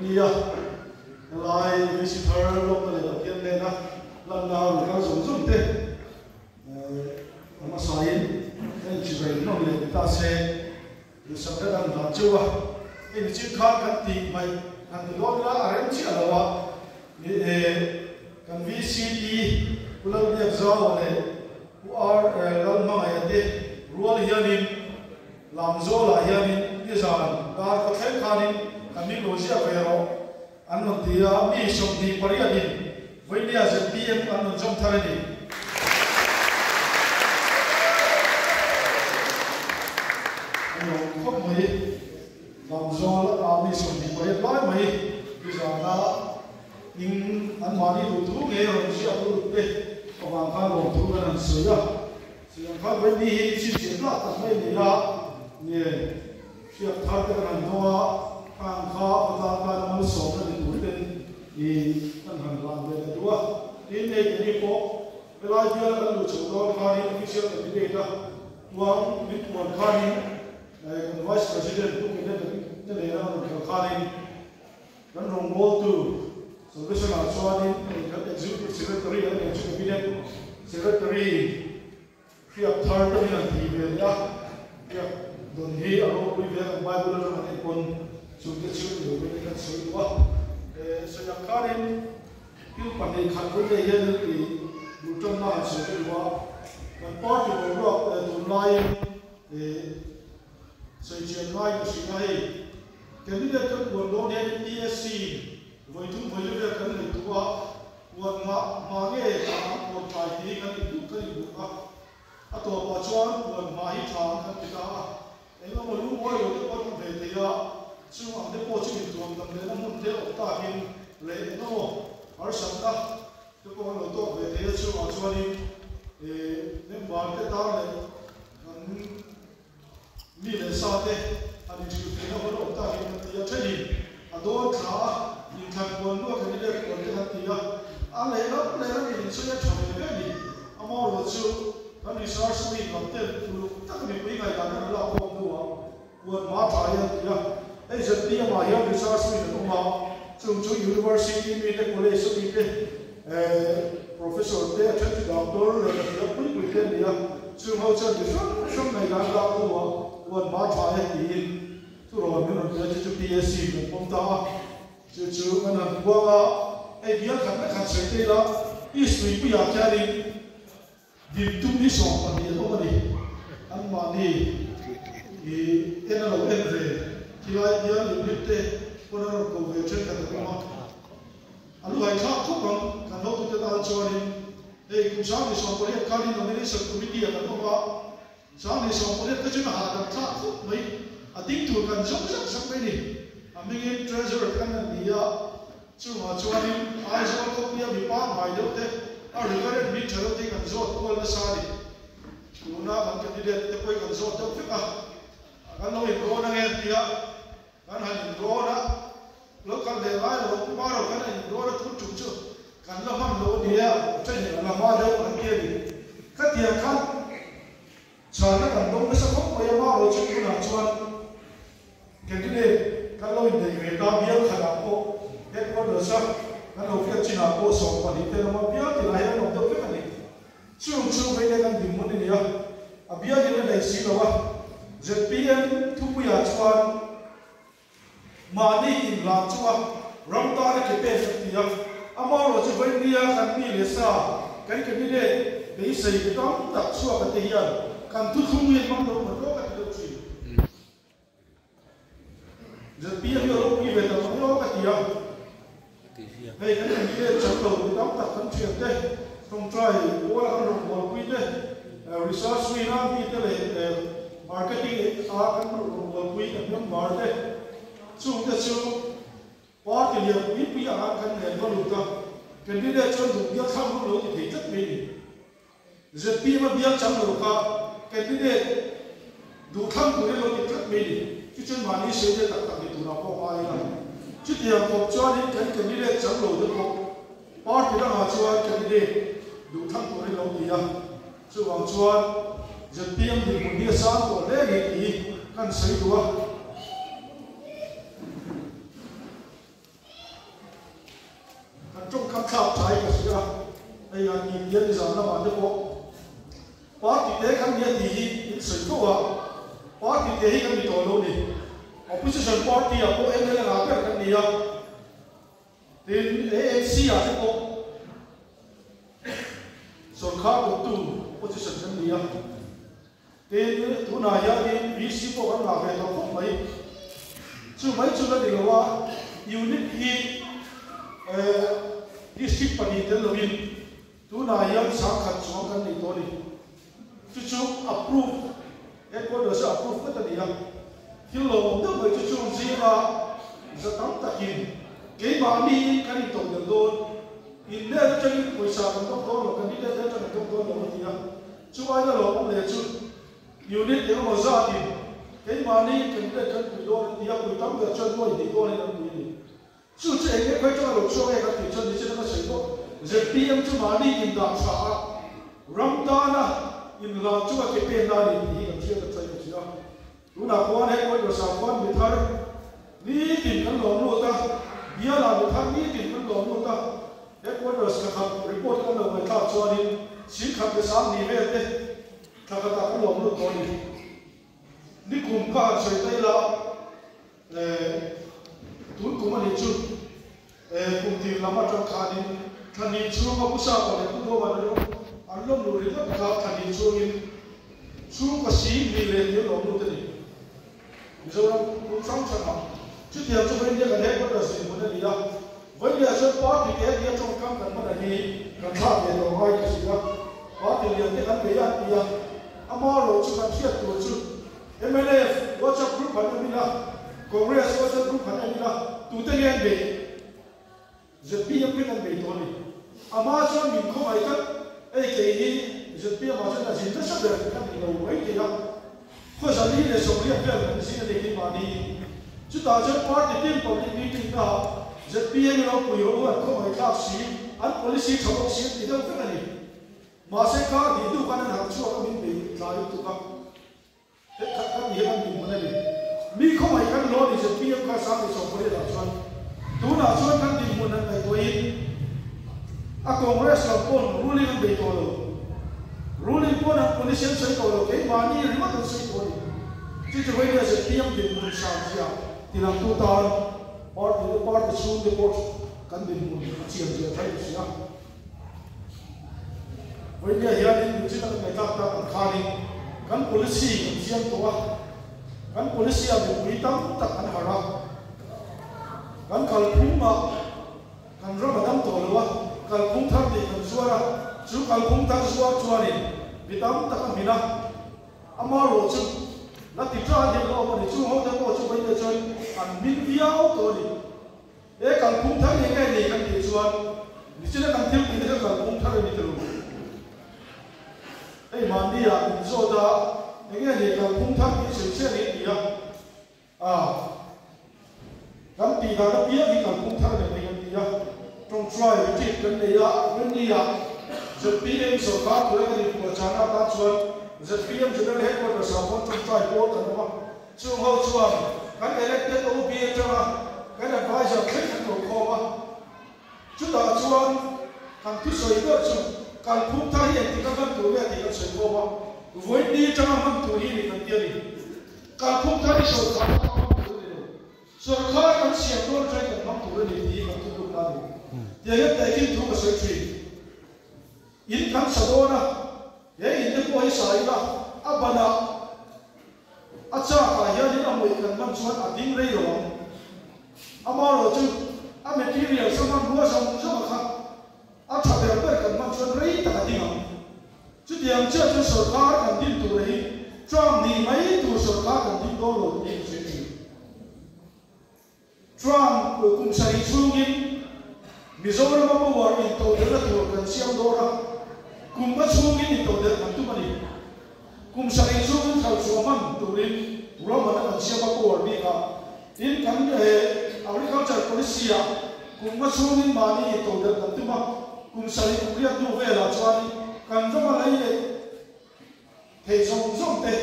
nia lai visitor local le kian le na lan na ka zum zum te ama sain en chi ve no le ta se lu sa ta dan da chuwa en chi kha kan ti mai kan lo la arem chi alawa ni kan VCT ulang dia zaw le who are lan ma ya te rual hianin lamzo la hianin ni zan ka ka khen khanin kami lojia vero anno dia mi somni pariadin voinia je PM anno jom tharani anno khop mai lamzo la mi somni pariad lai mai bizana in an mani lu tu nge ro sia tu te awang kha lo tu kan suya siang kha voini hi chi chi la ta mai ni la ni sia thar ta kan noa ang kha ta ta nam so na ni tu den ni tan han lang de dua ni nei ni ko pelai dia kan lu chu do kha ni official ni de ta tuang mit mon kha ni vice president tu ni de ne na kha ni kan rong bol tu Solution Achwani, Executive Secretary and Cabinet Secretary, Free of Third and Tiberia, Don He, a rope with a Bible and Econ, so get you to the Soyua. So Yakarin, you can convert the yearly Lutona and Soyua, and part of the rock to lie so it's a line to Sinai. Candidate will not have ESC. Với chúng với những việc cần được qua nguồn mà nghe nguồn tài thì cần được cái gì được à tổ bảo cho nguồn mà ít thằng cần được anh nó một lúc mỗi lúc có về thì chứ mà để có chuyện tuần tầm đấy nó muốn theo ta hình lệ nó ở sân đó cho con nó tốt về thế chứ mà cho đi nên bảo cái ta này đi để sao thế anh chỉ phải nó có ta hình thì chơi gì à đó khá in thằng quân nó cái này quân cái thằng kia, anh lấy nó mình suy nghĩ chọn cái gì, anh mau rồi chứ, anh đi sao suy nghĩ làm thế, tất cả mình bây giờ là nó không đúng quân má phải kia, ấy giờ đi mà hiểu đi sao suy nghĩ đúng không? Chúng university mình cái college suy nghĩ professor thế, chân doctor rồi cái quý cái gì chúng hậu chân thì xong này là đúng không? Quân má phải thì, tu rồi mình nói cho PSC mình không ta. Chú mình làm qua ai biết khăn sẽ thế đó, ít suy bây giờ gia đình điểm tung đi sống mà đi đâu mà đi, anh mà đi, thì cái nào cũng về, thì lại biết điểm biết thế, con nó cũng về trên cái đó mà, anh lại khác không bằng, cái nó cũngจะตามcho nên, đây cũng sáng đi sống có thể cái này nó mới sẽ cũng biết đi cái đó mà, sáng đi sống có thể cái chuyện nào cũng khác không mấy, tính tuổi cần sống rất sắc mấy đi. Mình treasure kan dia cuma cuani ai so ko dia bi pa mai do te a regard mi tharo te kan zo ko la sa di tuna kan candidate te koi kan zo to fika kan lo ro na nge dia kan han ro na local de lai lo ma ro kan ro na thu chu chu kan la man lo dia chen la ma do kan kia di ka dia kan cha na kan dong na sa ko ma ya ma ro chu na chuan candidate kalau ini kita biar kalau ko, ko dosa, kalau kita cina ko sopan itu nama biar tilahnya nama tu kan ni. Cung ini kan dimun ini ya, biar ini dari sini lah. ZPM tu punya cuan, mani inlah cuan, ramai tak kepen dia. Amal lo cuba dia kan ni lesa, kan ni deh, bisa kita tak suah ketian, kan tu sungguh memang tu kan tu sih. Jadi yang orang pergi betul orang kat dia. Hei kan dia contoh kita tak kan cerita, from try orang orang buat kuih research ni nanti kita marketing akan buat kuih kan market. So kita so part dia ini akan handle luka. Kan dia contoh dia kamu lo di hidup ini. Jadi dia contoh luka, kan dia dukham tu dia lo di hidup ini. Kita mani saja tak itu nak apa lagi. Jadi yang kau cari kan kini jam lo tu kau, part kita nak cuan kini dukham tu ni lo dia. So orang cuan jadi yang di dunia sah tu lagi kan saya dua. trong khám khám trái cái gì đó đây là nhìn nhận rằng là mà được không quá thì thế khám nhận thì in sợi thô à quá thì thế khám bị tội luôn đi opposition party à có em là nào cái cái gì à thì ANC à cái cóส่วนข้าวตัวตู้ position กันดีอ่ะเดี๋ยวทุนายาดีวิสิโปกันหลักเลยเราพบไหมช่วยไหมช่วยกันดีกว่ายูนิตที่district ปฏิเดลวินทุนายาสังกัดสองกันในตัวนี้จู่ๆ approve เอ็กวาดอร์ approve ก็ตัดดีอ่ะที่เราต้องไปจู่ๆจีน่าจะตั้งตะกินเกี่ยบานีกันในตัวเดียวโดนอินเดียจะมีบริษัทต้องโดนหรอกกันนี่เดียจะไม่ต้องโดนหรอกที่อ่ะช่วยกันหรอกผมเลยช่วยยูนิตเดียวมาซาดินเกี่ยบานีกันเดียจะคุยโดนที่อ่ะคุยตั้งแต่ช่วยด้วยดีโดนเลยนะคุยนี่ช่วยเองเนี่ยคุยจะหลอกช่วยกันที่ช่วยนี่จะต้องใช้ก็จะเตรียมช่วยบานีอินดักษารัมดานะอินลาช่วยเก็บเป็นนาดีที่กันเชื่อกันใจกันเชื่อรู้นักวันให้คนเราสามวันมีท่านี่ติดกันหลงรู้ตาเบียร์เรามีท่านี่ติดกันหลงรู้ตาเอ็กวาดอร์สกับรีพอร์ตกันเราไปท่าชวนนี่สิ่งขับไปสามนิเวศเนี่ยถ้าก็ตากันหลงรู้ตัวนี้นี่กลุ่มข้าใช้ได้ละทุนกลุ่มอันนี้ชุดกลุ่มที่ละมาจังการนี่ท่านนี้ช่วยมาผู้สาวกันเลยผู้โตมาเลยอันล้มลุยแล้วก็ท่านนี้ช่วยนี่ช่วยก็สิ่งนี้เลยที่หลงรู้ตัวนี้มิจฉาผู้สาวชนะชุดเดียวช่วยเนี่ยกันเอ็กวาดอร์สมันนี่ละวันนี้ฉันพอที่เดียวจงคำกันมาได้กันท่าเดียวร้อยก็สิครับพอที่เดียวที่กันไปยันเดียวอามาโรชุกันเทียบตัวชุดMLF ว่าจะกรุ๊ปพันธุ์นี้ละคอนเกรสว่าจะกรุ๊ปพันธุ์นี้ละตัวเตี้ยนเบย์จะปียังเป็นอันเบย์ตัวนี้อามาจะมีข้อหมายกันเกี่ยนี้จะปีมาจะน่าจะจะสักเดือนกันเราไว้ที่ละเพราะฉะนั้นเนี่ยส่งเรียกเพื่อนกันสิ่งที่ดีมานี้ชุดอาจจะพอที่ทีมของทีมนี้ที่เราจะเปลี่ยนเราคุยรู้ว่าเขาไม่กล้าสีอัน policy ชอบสีที่เราเป็นอะไรมาเสกการที่ดูกันนั้นช่วยกันมีเป็นสายตุกะเด็กขัดกันยังมีมันอะไรมีเขาไม่กันรอที่จะเปลี่ยนการสร้างสมบูรณ์ได้ชวนดูน่าชวนกันดีมันนั้นไปตัวเองอะคอนเกรสกับคน ruling กันไปตัวเรา ruling คนนั้น policy ใช้ตัวเราเกี่ยมานี่หรือว่าต้องใช้ตัวนี้ที่จะไว้เนี่ยจะเปลี่ยนเป็นมันสร้างเสียที่เราตัวตาpart the soon report kan din mo siya tayo siya when ya yan din sila may kakta ang kanin kan policy siya to kan policy ang uitang takan harap kan kalpuma kan ramadan to lawa kalpum thar de kan suara su kalpum thar suara suari bitam takan mina amaro chu na ti tra de lo ma ni chu ho ta ko chu bai de choi an min viao to ni e kal kum thar ni kai ni kan ti chuan ni china kan thil ni ka kal kum thar ni tu e man ni ya ni zo da e nge ni kal kum thar ni se se ni ya kan ti da da pia ni kal kum thar ni kan ti ya trong try ti kan ni ya men ni ya je pm so ka tu le ni ko chana ta chuan ZPM General Headquarters of one to try board and one. So how to can elected OBA can advise a technical coma. To that one can to say that can put Tari and Tikaman to where they can say coma. When the Tanaman to heal and get it. Can put Tari so the car can see a door track and not to really be able to do nothing. They have taken to a surgery. In Kansadona. Ye ini ko isai la abana acha ka ya ni amoi kan man chuan ading rei ro amaro chu a material saman ruwa sam sama kha a tha de per kan man chuan rei ta ding am chu diam cha chu sarkar kan din tu rei tram ni mai tu sarkar kan din do lo ni che chi tram ko kum sai chungin mizoram ma war in to de la tu kan siam do ra kum ba chungin in to de kan tu mani kum sai chungin thal chuaman turin roman kan siam ba ko ni ka in kan agriculture policy a kum ba chungin mani to de kan tu ma kum sai ku ria tu ve la chuan kan zo ma lai thei song song te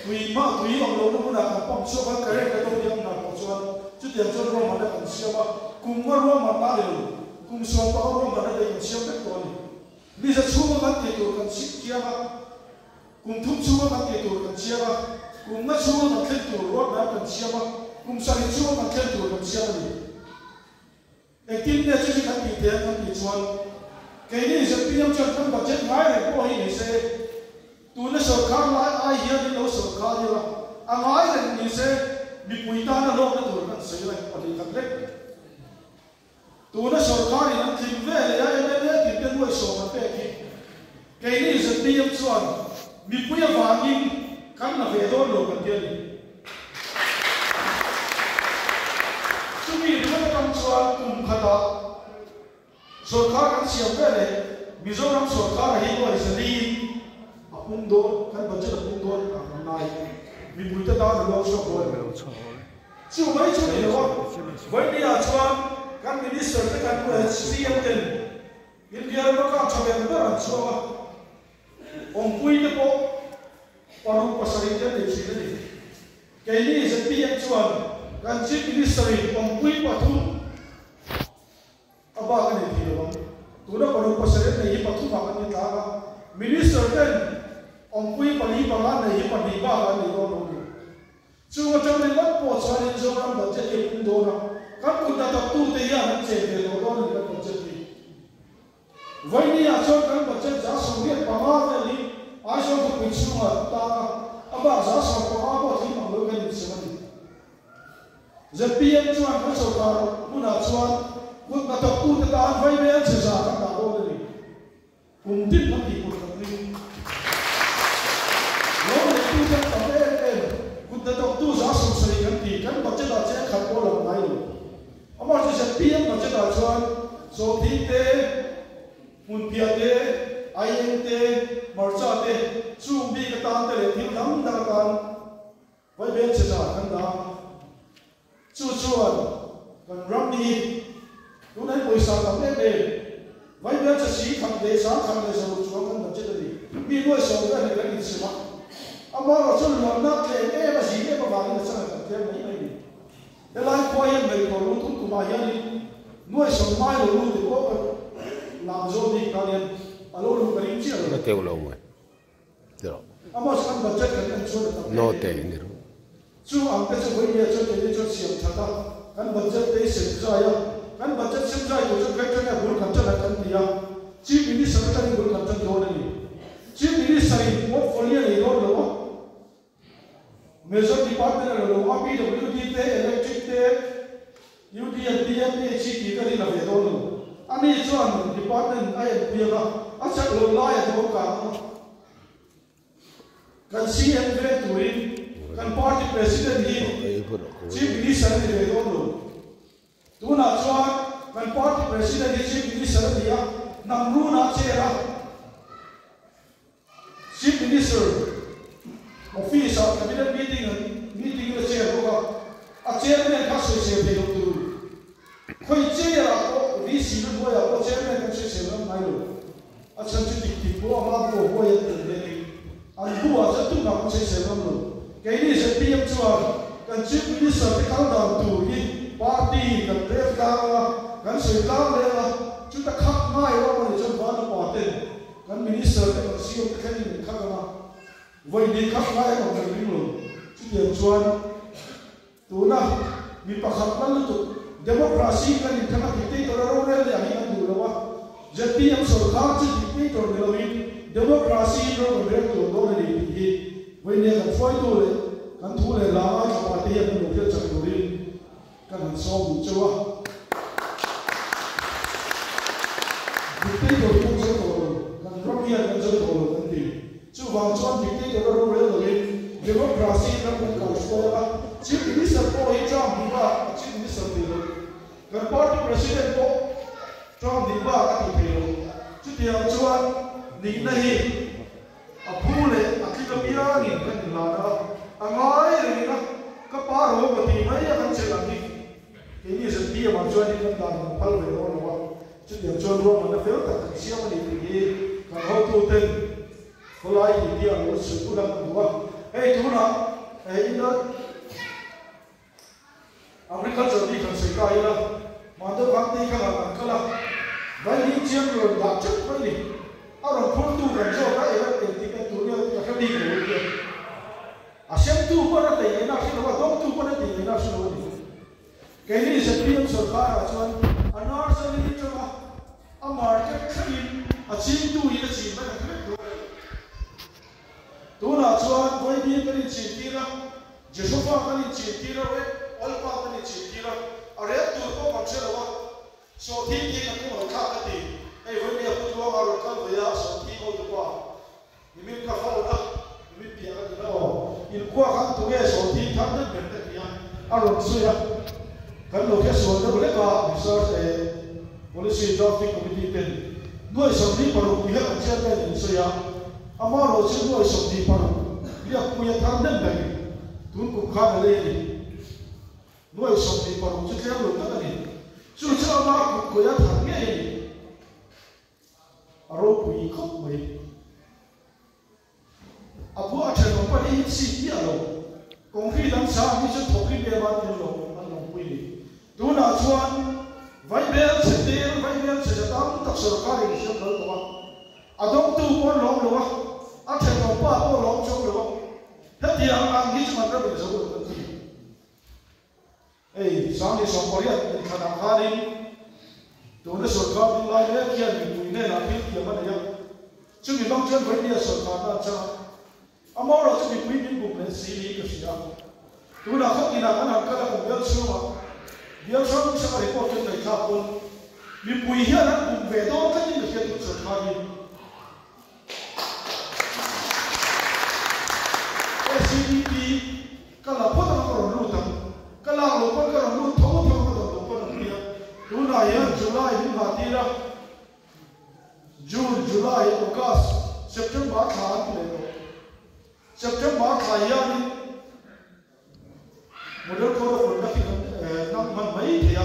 tui ma tui ong lo na na kan pom so ba kare ka to yang na ko chuan chu tiam chu roman kan siam ba kum ba roman ma le cùng số bao gồm cả đây cũng siêu tất toàn bây giờ số mà cái tuổi cần xích kia cùng thúc số mà cái tuổi cần chia cùng ngắt số mà cái tuổi rót đã cần chia cùng sai số mà cái tuổi cần chia đi cái kim này chỉ cần bị tiền cần bị chuan cái này sẽ bị nhầm chân không chết ngay này có gì sẽ tu nó sợ khăn lại ai hiểu đi đâu sợ khăn đi là anh nói là như sẽ bị quỷ ta nó lo nó tuổi cần xây lại ở đây thật đấy tu nó sợ khăn thì nó tìm về là em tìm đến nuôi sợ mà về cái này sẽ bị nhầm chuan bị quỷ vàng in khăn là về đó rồi cần tiền chúng mình không có chuan cùng khát so khá kan siam ve le Mizoram so khá hi lo isali apung do kan budget apung do nai mi buita da lo so ko chu mai chu ni lo vai ni a chuan kan minister te kan ko CM ten India lo ka chabe ba chu ong pui te ko paru pasari te le chi ni ke ni se PM chuan kan chief minister ong pui pathu abang ni dia bang, tu nak baru pasal ni hidup tu makan ni tak. Minister kan, ongkui pagi pangan ni hidup di bawah ni orang ni. Cuma macam ni kan posal ni orang baca pun dona. Kan pun dah tu dia nak cakap orang ni kan baca ni. Wani asal kan baca jas sungguh pangan ni, asal tu bincang tak. Abang jas sungguh apa sih malu kan ni semua ni. Jadi yang cuan kan saudara, muna cuan. Quân ta tập tu ta ăn vay bên sẽ giả các đạo đô này cùng tiếp năm thì cùng tập linh nó để tu chân tập bên quân ta tập tu giả sung sấy cái thì cái vật chất là sẽ khát có lòng này rồi ông bảo sẽ tiêm vật chất là cho số thịt tê mùn bia tê ai em tê mỡ cha tê chung bi cái tan tê để thịt nấm đa tan vay bên sẽ giả các đạo chu chuan còn ram đi lúc này buổi sáng tập lên đề, vậy bây giờ chỉ thằng đề sáng thằng đề sáng chuông không được chết đi, vì buổi sáng cái này là gì chứ mà, ông bảo là cho làm nát thế, em mà gì em mà vào cái sao làm thế mấy này, để lại coi em mình còn lung tung của bà yên đi, nuôi sống mai rồi luôn thì có làm rồi đi cả liền, alo luôn cái gì chứ? Nó tiêu lâu rồi, được. Ông bảo sáng tập chết cái này cho được tập. Nó tệ như thế. Chú ông cái chỗ bây giờ cho cái cho xiêm thật đó, cái vật chất đấy xiêm ra ya. Kan budget sim jai ko chak vector na bul khan chala kan dia chief minister ka ni bul khan chan do ni chief minister in portfolio ni ro lo major department lo PWD te electric te UDM te chi ki ka ni la ve do lo ani chuan department ai pia ba a chak lo la ya do ka kan CM ve turin kan party president hi chief minister ni ve do lo tu nak cuan kan party president chief minister dia nam ru nak cera chief minister office of cabinet meeting le cera ko a chairman ka se se pe tu khoi cera ko vi si no boya ko chairman ka se se no mai lo a chan chu tik ko ma ko ko ya te le an bu a cha tu na ko se se no lo ke ni se pm chuan kan chief minister te kang dam tu hi party kan ref ka kan se ka le la chu ta khak mai ro ni chon ba na pa ten kan minister te kan siu te khan ni khak ma voi ni khak mai ko kan ring lo chu ye chuan tu na mi pa khak man tu democracy kan ni thana ki te to ro re le ani kan du lo wa jati am so kha chi ki to le lo democracy ro re to do le ni hi voi ne kan foi tu le kan thu le la ka pa te ya no ke chak do ri kan han so mu chwa dictator ko so to kan romia kan so to kan ti chu wang chuan dictator ro re lo democracy kan ka so la chief minister ko hi cham ni ba chief minister ti lo kan party president ko cham ni ba ka ti lo chu ti ang chuan ni na hi a phule a ki ka pia ni kan la da angai ri na ka pa ro ko ti mai kan che la ni ini setiap macam ni kan dah nampak lepas orang setiap orang mana feel tak siapa ni pergi kalau tu ten kalau ini dia harus sekolah kedua tu nak ini Amerika jadi kan sekarang ini mana bangsa kan kalau vậy đi chiêm rồi đã trước vậy đi rồi phun tu gần cho cái ấy thì cái tu này là cái đi của người xem tu có nó thì nào xin nó không tu có nó thì nào xin nó cái này sẽ biến sở khai ở chỗ anh nói sẽ đi cho nó mà cái khi chim tu gì là chim mà cái tu là cho với đi cái này chim tí đó chỉ số phận cái này chim tí đó với alpha cái này chim tí đó ở đấy tu có còn chưa đâu số thi thì cái này khác cái gì ai với đi tu lo vào cái bây giờ số thi có được qua mình cả phao đó mình bịa cái đó in qua khăn tu cái số thi thắng được bên cái gì à rồi suy ra cái lô cái số đó lấy cả research policy drafting committee pen nuôi sống đi vào lúc này anh xem cái gì suy ra ama rồi sẽ nuôi sống đi vào việc bây thắng được cái tuân cũng khá là lên nuôi sống đi vào lúc sẽ theo được cái này chú cho mà cũng có thằng nghe rồi cũng không mấy abu ở trên nó có đi xí kia rồi công ty đang sáng đi cho thổi cái bề mặt như rồi anh làm quỷ tu nào chuan vay bèn sẽ tiền vay bèn sẽ tăng tất sở cái gì sẽ được không à đông tu con lòng rồi à trên nó ba con lòng trong rồi hết thì anh nghĩ mà cái gì rồi ấy sáng đi sống có riêng thì khả năng khai đi tu nó sở cái đi lại đấy kia mình nên làm việc gì mà này chứ mình đang chơi với địa sở cái đó cho ama rồi chứ mình quý mình cũng nên xử lý cái gì đó tu nào không thì nào cái nào cái là cũng biết chưa mà biết sao sẽ phải có chuyện này khác hơn mình quý hiền lắm cũng về đó cái gì được tu sở cái đi SCP cái là phốt nó còn lưu tâm cái là lúc con cái là lưu thấu thấu cái là lúc con kia tu nào hiện July những ngày đi ra June July August September tháng này September khai ya model ko ko na ki nam man mai thia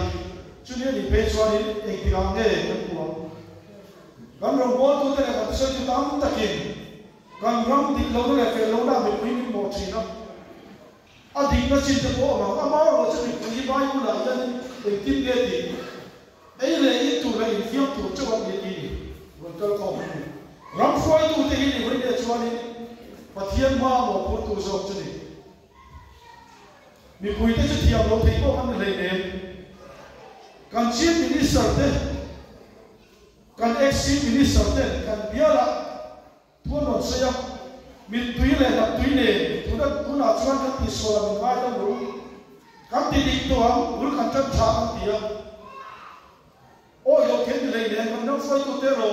chune ni pe chwa ni ek tirang nge kan ku kan ro bo tu te ka so ti tam takin kan ram dik lo le fe lo na me pui ni mo chi na a dik na chin te ko ma ma ro che ni ni bai ku la ya ni ek tim ge ti ei le i tu le i fiam tu chwa ni ni won kal ko ram foi tu te ni won de chwa ni pathian ma mo ko tu so chuni mi pui te thiam lo thei ko kan le ne kan chief minister te kan ex chief minister te kan biala thon no se ya mi tui le na tui ne tu na chuan ka ti so la mi mai da ru kan ti dik to am ul kan chan tha kan ti ya o yo ken le ne kan no foi tu te ro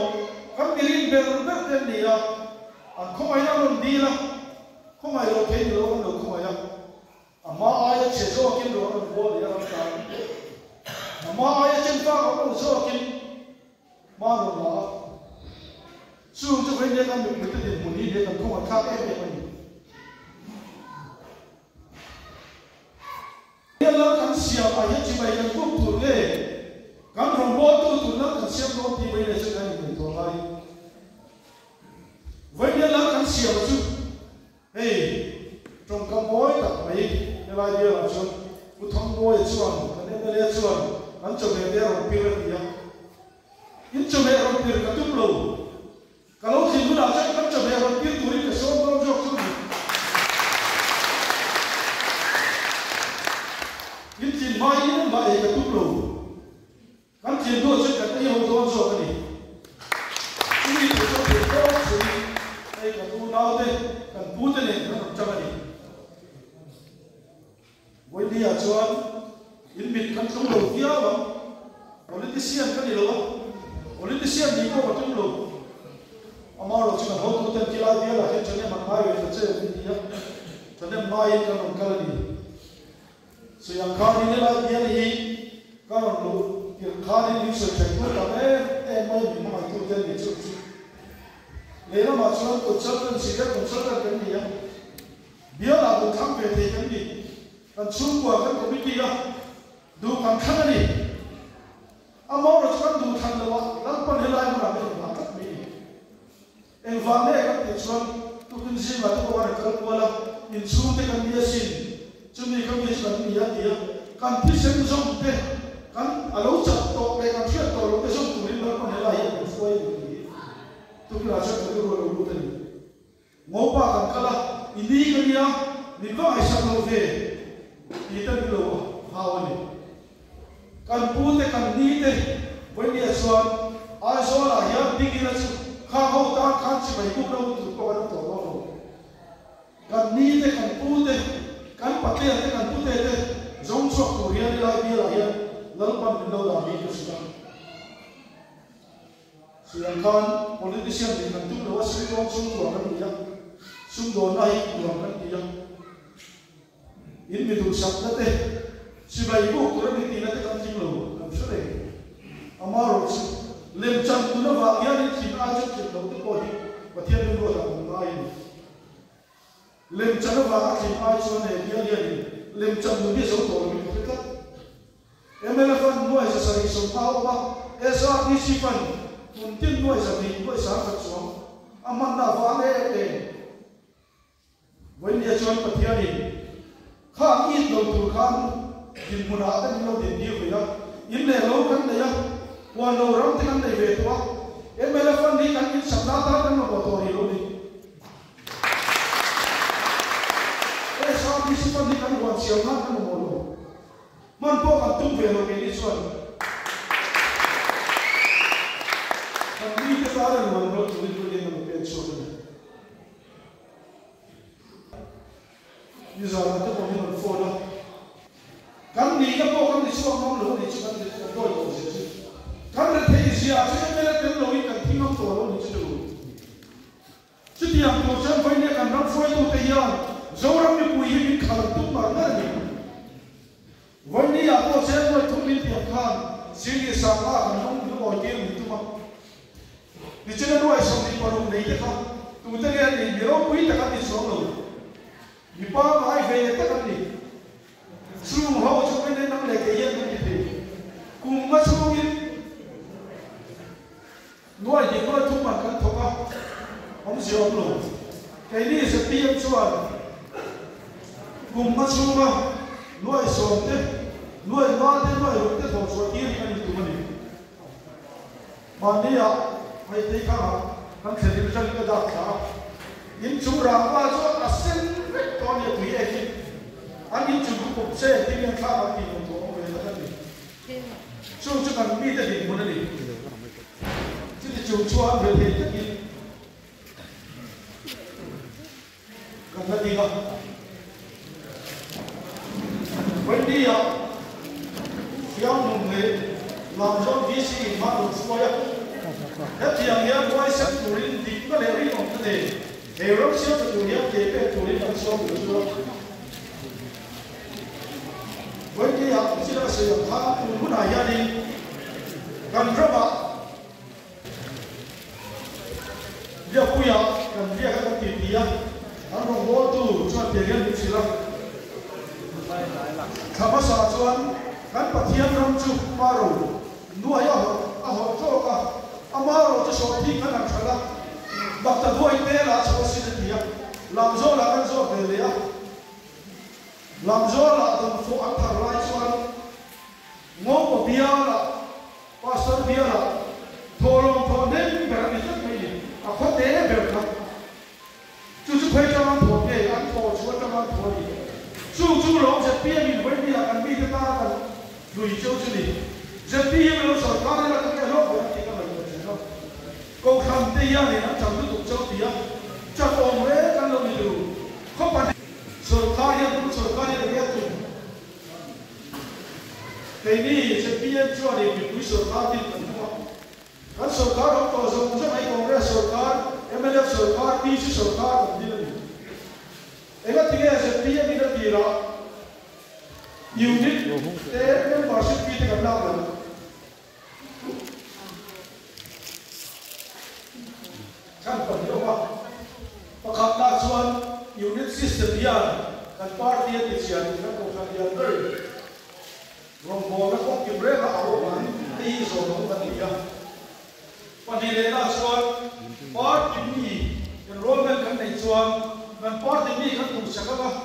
kan mi rin ber ber te ni ya an không ai làm đi là không ai lo thấy lo không được không ai mà ai chế cho kim đồ ăn vô để làm sao mà ai trên pha có đồ cho kim mà đồ là su cho cái này kan mình tự nhiên muốn đi để kan không ai khác cái này bây giờ kan siap ai chỉ phải kan cũng tu lệ kan không vô tu nó kan siap nó thì bây giờ sẽ cái gì thôi hay vậy nên là kan siap chứ hey trong cái mối đặc biệt cái này điều là chứ u thong mối chuan cái này là chuan anh cho mẹ đeo một piêu gì vậy ít cho mẹ một piêu cái túp lù cái lúc thì nó đã chắc anh cho mẹ một piêu tuổi cái số nó cho chút ít tiền mai nó mai cái túp lù anh tiền đua chứ cái này không đua cho cái gì cái gì cũng cho tiền đó chứ đây cái tu nào đây cái bút này nó cho cái gì với đi à chuan in bit kan tung lo kia ba politician kan ni lo politician ni ko ba tung lo amaro chu ho tu ten kila dia la he chane man mai ve che ni ya chane mai kan on kala ni so yang kha ni la dia ni ka on lo ki kha ni so che ko ta e mai ni mai tu ten ni chu le na ma chuan ko chal si ka ko chal kan ni ya dia la ko tham ve the kan ni kan chung qua kan committee ga du kan thang ani amor kan du thang lawa lan pan helai ma be ma tak mi en vane kan ti chuan tu tin si ma to wa kan wala in chung te kan dia sin chumi kan mi kan mi ya dia kan ti sen zong te kan alo chak to le kan thiat to lo te zong tu rin lan pan tu là cho cái rồi đủ tên ngô ba cần kala ini cái gì ni có ai sang lâu về thì tên cái lâu hao này cần pu te cần ni te với địa xuân ai số là hiệp đi kia là khá hậu ta khá chỉ phải cũng đâu tụi con đâu tổ đâu cần ni te cần pu te cần bát te cần pu te te giống sọc của hiệp đi lại là hiệp lần ban mình đâu là đi được sự Sri Lankan politician di bentuk bahwa Sri Lanka sungguh dia, sungguh naik bukan dia. Ini betul sabda teh, sebagai ibu kurang di tina teh kancing lo, kan sudah. Amaro lem cang tu na bagian ini cina aja cina tu kau ni, bagian dulu tak mengain. Lem cang na bagian cina aja ni dia ni, lem cang tu dia seorang orang itu kan. Emelafan nuai sesuatu sompau apa, esok ni sifan. Mungkin nuai sabi nuai sangat suam, aman na vale eh. When dia cuman petiani, kah ini doktor kan, di munada ni lo di dia punya, ini lo kan dia, walau orang dengan dia betua, emelafan ni kan ini sabda kan lo botori lo ni. Saat ini sifat ni kan buat siapa kan lo, man po kan tu velo ini suan. Kami sekarang menurut tulis-tulis yang berpensiun. Di sana tu kami berfoto. Kami ni kalau kami suam malu ni cuma di tempat itu saja. Kami terus siapa yang melihat lagi kan tinggal tu ni cuma. Setiap macam apa ni kan orang foto tiada. Orang ni punya ni kalau tu mana ni. Wani aku saya tu ni tiap kan. Sini sama kan orang tu orang itu mah. Di sana dua isam di paru ni kita, tu kita lihat ni, biar pui tak ada isam lalu. Di paru hai faham tak ada ni. Semua hal cuma ni nak lagi yang ni. Kumma semua ni, dua ni dua tu makan thoka, हम siapa lalu. Ini setiap soal. Kumma semua, dua isam tu, dua itu tu soal ini kan itu mana. Mana ya? Hai teh kah, kan sendiri macam kita dah tahu. Ini curang apa asen rektor ni tu ye ki. Ani cukup saya tinggal kah di untuk orang yang tadi. Cukup kan mi tadi mana ni? Jadi cukup berarti tadi. Kan tadi kah? Benda yang mungkin langsung visi mahu supaya Hati yang dia buat seturin di mana lagi orang tu deh. Orang siapa tu dia kepet turin dan semua betul. Bagi yang tidak sehat, pun ayah ni kan berapa dia punya kan dia kan dia, orang bodoh cuma dia ni siapa. Sama sahaja kan patian ramcu baru, dua ya, cakap. Amaro tu shorti kan akala, bakta dua itu lah seperti dia. Lamzol akan zor dia. Lamzol akan fuat terlai soal. Ngopo biara, pastor biara, tolong tonen berani tak ni. Aku teh berkat. Cucu pejalan thode, aku cuci jangan thode. Cucu long setiap minggu ni akan minta kan, lui cuci ni. Setiap minggu sekarang akan kelok berarti. Kau kan dia ni nak campur tu campur dia, campur mereka kalau itu, kau pandai. Sorkarnya dia tu. Ini setiap jual ini bui sorkar di tempat. Kan sorkar kalau semua macam kongres sorkar, MLF sorkar, PC sorkar di mana. Egat tiga setiap kita kira unit, membership kita kenal. Kan penjawab, pakatlah soal unit system dia, kan parti yang disiapkan bukan dia ber. Rombongan kok kibrela awan, ini soal dia. Pandilena soal parti ini, enrollment kan naik soal, dan parti ini kan tujuan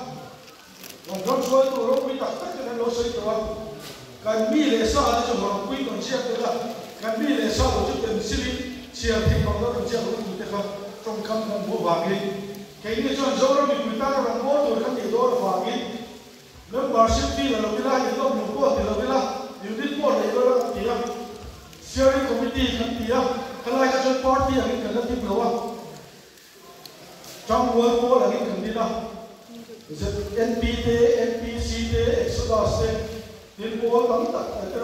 Orang soal tu orang pun tak kena losa itu kan mi lesa ada cuma orang pun konsep tu lah, kan mi lesa itu kan sini. chia thì còn đó chia cũng như thế không trong khăn không mua vàng đi cái này cho dấu ra mình người ta nó làm bố rồi khăn gì đó là vàng đi membership fee là lâu la những ông mua thì lâu la những đứa mua này đó là tiền sharing committee khăn tiền cái này cái cho party là cái cần tiếp lâu trong world mua là cái cần đi nào NPT, NPC, Exodus, đến mua lắm tất cả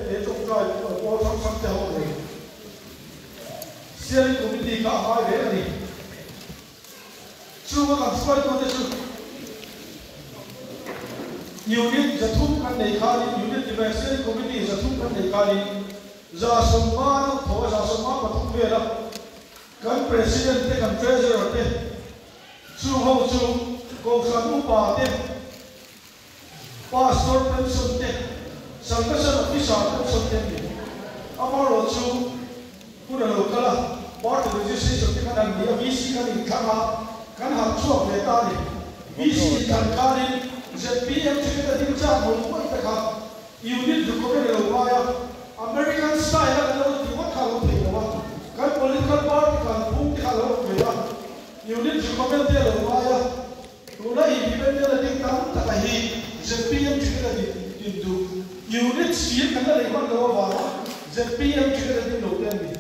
để trong trại mua trong sắm theo này sharing committee cả hai đấy là gì chưa có làm xoay tôi đấy chứ nhiều điểmจะทุ่มกันในคานี้อยู่ในที่แบบsharing committeeจะทุ่มกันในคานี้จะสมมาตรถอจะสมมาตรทุ่มเวลากัน president เต็กัน treasurer เต็ชูเขาชูกองสันอุปาเต็ pastor เต็มสมเต็สังกัดสังกัดสารเต็มสมเต็นี่อามาโรชูผู้นั้นเราก็ละ board registration เต็กันนี่ VC กันนี่ข้างหากันหาช่วงเวลานี่ VC กันการนี่ZPM ที่จะดิ้นจ้าหมดหมดนะครับยูนิตดูก็ไม่ได้รู้ว่าอเมริกันสไตล์แล้วเราที่ว่าเขาเถียงว่าการ political party การพุ่งที่เขาเถียงว่ายูนิตดูก็ไม่ได้รู้ว่าตัวนั้นอีกเป็นเรื่องที่ตั้งแต่ที่ ZPM ที่จะดิ้นดูยูนิตเสียกันอะไรบ้างเราว่า ZPM ที่จะดิ้นดูเรื่องนี้